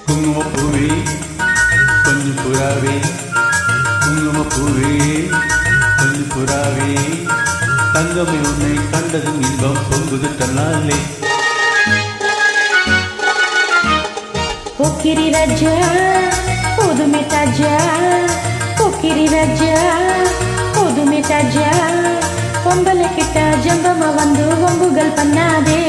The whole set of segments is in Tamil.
குங்குமப்பூவே கொஞ்சம் புறாவே, குங்குமப்பூவே கொஞ்சம் புறாவே, தங்கமே உன்னை கண்டதும் இன்பம் பொங்குது தன்னாலே. போக்கிரி ராஜா புதுமை தாஜா, போக்கிரி ராஜா புதுமை தாஜா, பொம்பளை கிட்ட ஜம்பமா வந்து வம்புகள் பண்ணாதே.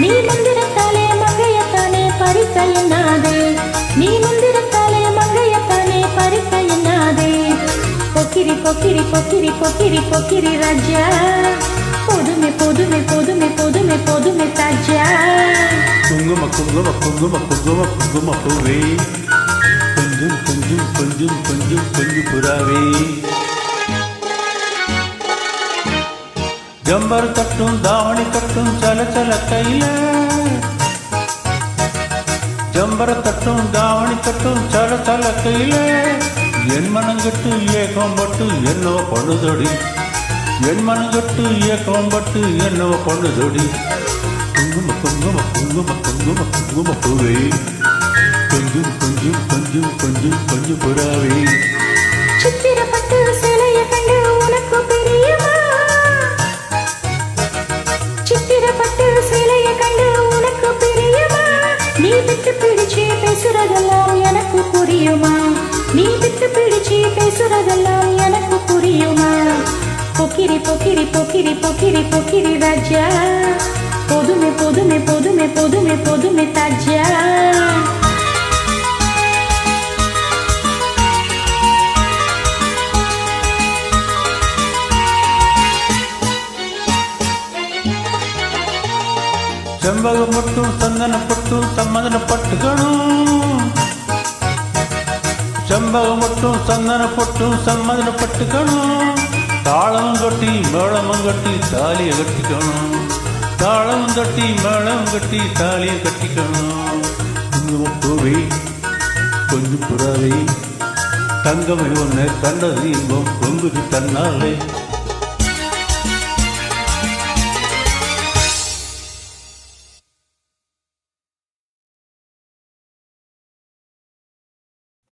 நீ மந்திரத்தாலே மங்கையத்தானே பறிக்க எண்ணாதே, நீ மந்திரத்தாலே மங்கையத்தானே பறிக்க எண்ணாதே. பொக்கிரி பொக்கிரி பொக்கிரி பொக்கிரி பொக்கிரி ராஜா, பொதுமை பொதுமை பொதுமை பொதுமை பொதுமை தாஜா. குங்கும குங்கும குங்கும குங்கும குங்கும பூவே, கொஞ்சம் கொஞ்சம் கொஞ்சம் கொஞ்சம் கொஞ்சம் புறாவே. ஜம்பர் தட்டும் தாவணி தட்டும் சல சல கையில, ஜம்பர தட்டும் தாவணி தட்டும் சல சல கையில, என் மனங்கட்டு ஏக்கம் பட்டு என்னவ பண்ணுதொடி, என் மனங்கட்டு ஏக்கம் பட்டு என்னவ பண்ணுதொடி. குங்கும குங்கும குங்கும குங்கும குங்கும பூவே, கொஞ்சம் கொஞ்சம் கொஞ்சம் கொஞ்சம் கொஞ்சம் புறாவே. சித்திரப்பட்டு சிலைய கண்டு உனக்கு பிரியுமா, சித்திரப்பட்டு சிலைய கண்டு உனக்கு பிரியுமா, நீ விட்டு பிடிச்சு பேசுறதெல்லாம் எனக்கு புரியுமா, நீ விட்டு பிடிச்சு பேசுறதெல்லாம் எனக்கு புரியுமா. பொக்கிரி பொக்கிரி பொக்கிரி பொக்கிரி பொக்கிரி ராஜா, பொதுமை பொதுமை பொதுமை பொதுமை பொதுமை தாஜா. செம்பகம் மட்டும் சந்தன பட்டும் சம்மதன பட்டுக்கணும், செம்பகம் மட்டும் சந்தன பட்டும் சம்மதன பட்டுக்கணும். தாளமும் கட்டி மேளமும் கட்டி தாலியை கட்டிக்கணும், தாளமும் கட்டி மேளம் கட்டி தாலியை கட்டிக்கணும். குங்குமப்பூவே கொஞ்சம் புறாவே, தங்கமே ஒன்னை கண்டது இன்பம் பொங்குது தன்னாலே.